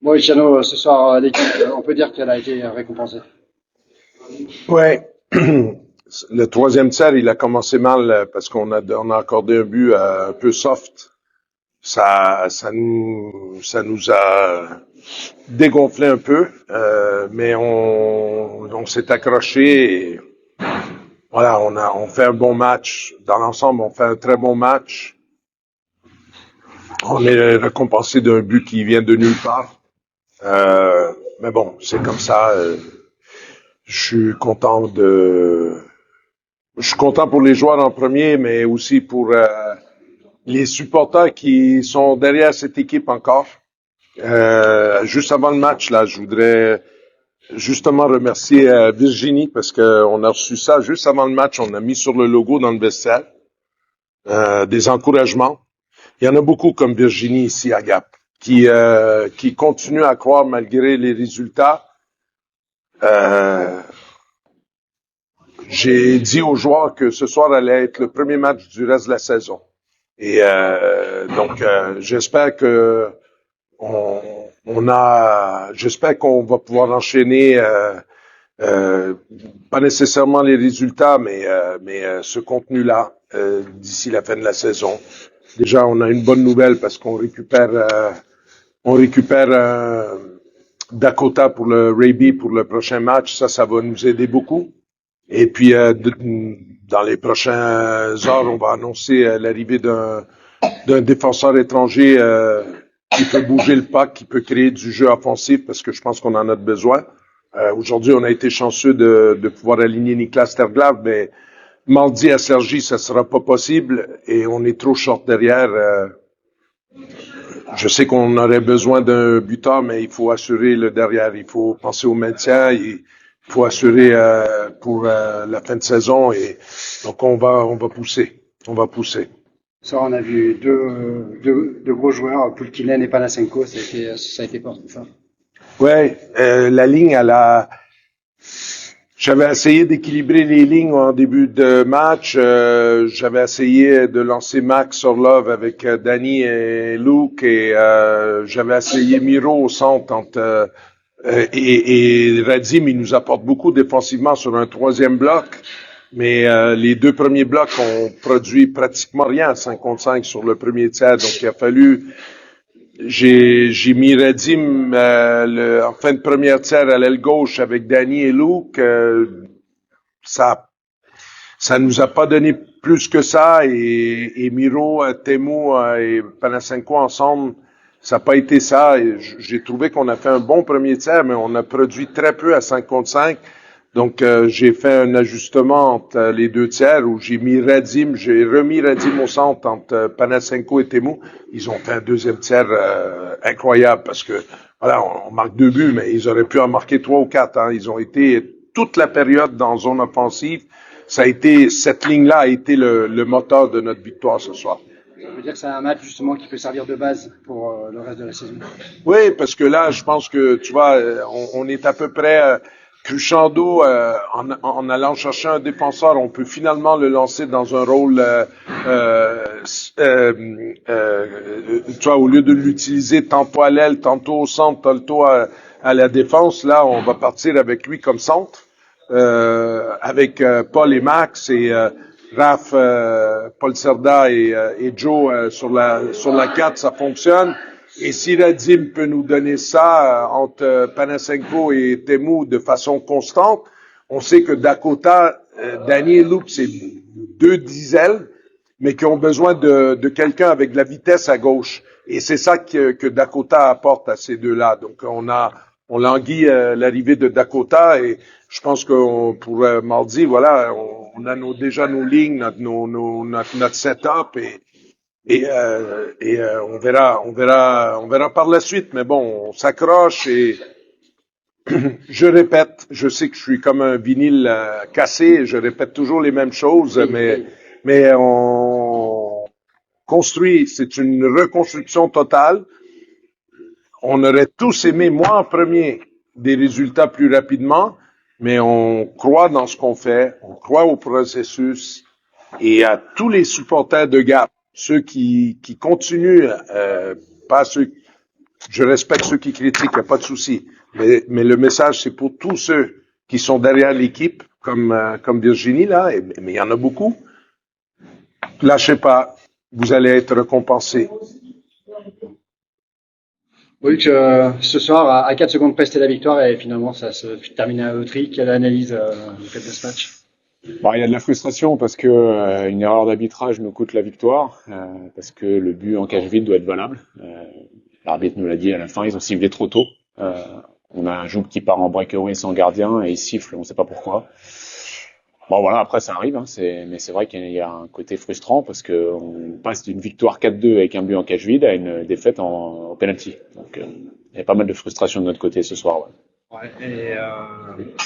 Bon, Luciano, ce soir, l'équipe, on peut dire qu'elle a été récompensée. Ouais. Le troisième tiers, il a commencé mal parce qu'on a accordé un but un peu soft. Ça nous a dégonflé un peu, mais on s'est accroché. Et voilà, on fait un bon match. Dans l'ensemble, on fait un très bon match. On est récompensé d'un but qui vient de nulle part. Mais bon, c'est comme ça. Je suis content de Je suis content pour les joueurs en premier, mais aussi pour les supporters qui sont derrière cette équipe encore. Juste avant le match, là, je voudrais justement remercier Virginie parce qu'on a reçu ça juste avant le match. On a mis sur le logo dans le vestiaire des encouragements. Il y en a beaucoup comme Virginie ici à Gap qui continuent à croire malgré les résultats. J'ai dit aux joueurs que ce soir allait être le premier match du reste de la saison. Et donc, j'espère que j'espère qu'on va pouvoir enchaîner, pas nécessairement les résultats, mais ce contenu-là d'ici la fin de la saison. Déjà, on a une bonne nouvelle parce qu'on récupère Dakota pour le Raby pour le prochain match. Ça va nous aider beaucoup. Et puis, dans les prochaines heures, on va annoncer l'arrivée d'un défenseur étranger qui peut bouger le puck, qui peut créer du jeu offensif, parce que je pense qu'on en a besoin. Aujourd'hui, on a été chanceux de pouvoir aligner Niklas Terglav, mais mardi à Cergy, ça sera pas possible et on est trop short derrière. Je sais qu'on aurait besoin d'un buteur, mais il faut assurer le derrière. Il faut penser au maintien. Il faut assurer pour la fin de saison. Et donc on va pousser. On va pousser. Ce soir, on a vu deux gros joueurs, Pulkkinen et Panasenko, ça a été fort, tout ça. Ouais, la ligne, j'avais essayé d'équilibrer les lignes en début de match. J'avais essayé de lancer Max Orlov avec Danny et Luke et j'avais essayé Miro au centre et Radim, il nous apporte beaucoup défensivement sur un troisième bloc. Mais les deux premiers blocs ont produit pratiquement rien, 5 contre 5 sur le premier tiers. Donc il a fallu j'ai mis Radim en fin de première tiers à l'aile gauche avec Danny et Luke. Ça nous a pas donné plus que ça. Et Miro, Temu et Panasenko ensemble, ça n'a pas été ça. Et j'ai trouvé qu'on a fait un bon premier tiers, mais on a produit très peu à 5 contre 5. Donc, j'ai fait un ajustement entre les deux tiers où j'ai remis Radim au centre entre Panasenko et Temu. Ils ont fait un deuxième tiers incroyable parce que, voilà, on marque 2 buts, mais ils auraient pu en marquer 3 ou 4. Hein. Ils ont été toute la période dans zone offensive. Cette ligne-là a été le moteur de notre victoire ce soir. Ça veut dire que c'est un match justement qui peut servir de base pour le reste de la saison. Oui, parce que là, je pense que, tu vois, on est à peu près... Cruchando, en allant chercher un défenseur, on peut finalement le lancer dans un rôle, tu vois, au lieu de l'utiliser tantôt à l'aile, tantôt au centre, tantôt à la défense, là, on va partir avec lui comme centre, avec Paul et Max et Raph, Paul Cerda et Joe sur la 4, ça fonctionne. Et si Radim peut nous donner ça entre Panasenko et Temu de façon constante, on sait que Dakota, Danny et Luke, c'est 2 diesels, mais qui ont besoin de quelqu'un avec de la vitesse à gauche. Et c'est ça que Dakota apporte à ces deux-là. Donc on languit l'arrivée de Dakota et je pense que pour mardi, voilà, on a déjà nos lignes, notre setup et on verra par la suite. Mais bon, on s'accroche et je répète, je sais que je suis comme un vinyle cassé, je répète toujours les mêmes choses, mais on construit, c'est une reconstruction totale. On aurait tous aimé, moi en premier, des résultats plus rapidement, mais on croit dans ce qu'on fait, on croit au processus et à tous les supporters de Gap, ceux qui continuent, pas ceux Je respecte ceux qui critiquent, il n'y a pas de souci. Mais le message, c'est pour tous ceux qui sont derrière l'équipe, comme Virginie, là, mais il y en a beaucoup. Lâchez pas, vous allez être récompensés. Oui, ce soir, à 4 secondes près, c'était la victoire et finalement, ça se termine à la loterie. Quelle analyse vous faites de ce match? Bon, il y a de la frustration parce que une erreur d'arbitrage nous coûte la victoire, parce que le but en cage vide doit être valable. L'arbitre nous l'a dit à la fin, ils ont sifflé trop tôt. On a un Joub qui part en breakaway sans gardien et il siffle, on ne sait pas pourquoi. Bon voilà, après ça arrive, hein, mais c'est vrai qu'il y a un côté frustrant parce que on passe d'une victoire 4-2 avec un but en cage vide à une défaite en penalty. Donc il y a pas mal de frustration de notre côté ce soir. Ouais. Ouais, et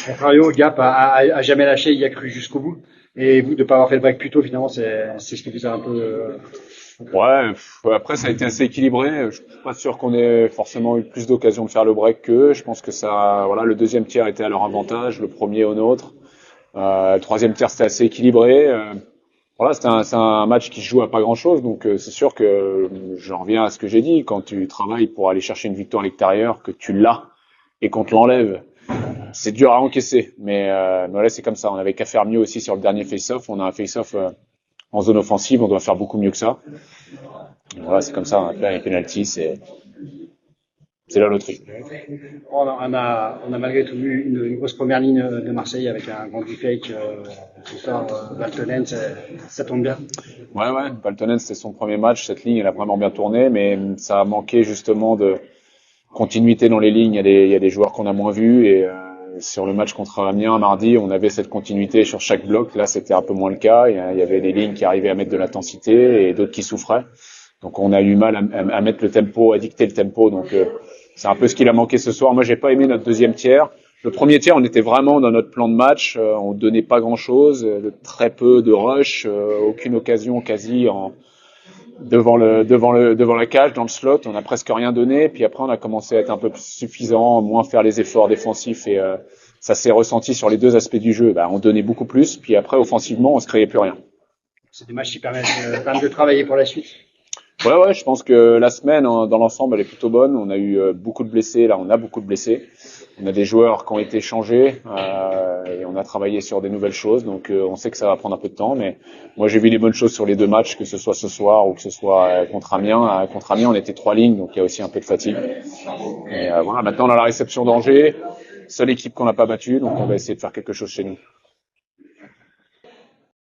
contrario, Gap a jamais lâché, il y a cru jusqu'au bout. Et vous, de pas avoir fait le break plus tôt, finalement, c'est ce qui vous a un peu... Ouais, après ça a été assez équilibré. Je suis pas sûr qu'on ait forcément eu plus d'occasions de faire le break qu'eux. Je pense que ça, voilà, le deuxième tiers était à leur avantage, le premier au nôtre. Le troisième tiers c'était assez équilibré. Voilà, c'est un match qui se joue à pas grand chose, donc c'est sûr que j'en reviens à ce que j'ai dit. Quand tu travailles pour aller chercher une victoire à l'extérieur, que tu l'as et qu'on te l'enlève, c'est dur à encaisser. Mais voilà, c'est comme ça. On avait qu'à faire mieux aussi sur le dernier face-off. On a un face-off en zone offensive, on doit faire beaucoup mieux que ça. Et voilà, c'est comme ça. Après, les penalties, c'est la loterie. On a malgré tout vu une grosse première ligne de Marseille avec un grand fake ce soir, Valtonen, ça tombe bien. Ouais, Valtonen, c'était son premier match. Cette ligne, elle a vraiment bien tourné, mais ça a manqué justement de continuité dans les lignes. Il y a des joueurs qu'on a moins vus et sur le match contre Amiens mardi, on avait cette continuité sur chaque bloc. Là, c'était un peu moins le cas. Il y avait des lignes qui arrivaient à mettre de l'intensité et d'autres qui souffraient. Donc, on a eu mal à mettre le tempo, à dicter le tempo. Donc, c'est un peu ce qu'il a manqué ce soir. Moi, j'ai pas aimé notre deuxième tiers. Le premier tiers, on était vraiment dans notre plan de match. On donnait pas grand-chose, très peu de rush, aucune occasion quasi devant la cage, dans le slot. On a presque rien donné. Puis après, on a commencé à être un peu plus suffisant, moins faire les efforts défensifs et ça s'est ressenti sur les deux aspects du jeu. On donnait beaucoup plus. Puis après, offensivement, on se créait plus rien. C'est des matchs qui permettent quand même de travailler pour la suite. Ouais, je pense que la semaine, dans l'ensemble, elle est plutôt bonne. On a eu beaucoup de blessés. Là, on a beaucoup de blessés. On a des joueurs qui ont été changés et on a travaillé sur des nouvelles choses. Donc, on sait que ça va prendre un peu de temps. Mais moi, j'ai vu des bonnes choses sur les deux matchs, que ce soit ce soir ou que ce soit contre Amiens. Contre Amiens, on était 3 lignes, donc il y a aussi un peu de fatigue. Et voilà, maintenant, on a la réception d'Angers. Seule équipe qu'on n'a pas battue, donc on va essayer de faire quelque chose chez nous.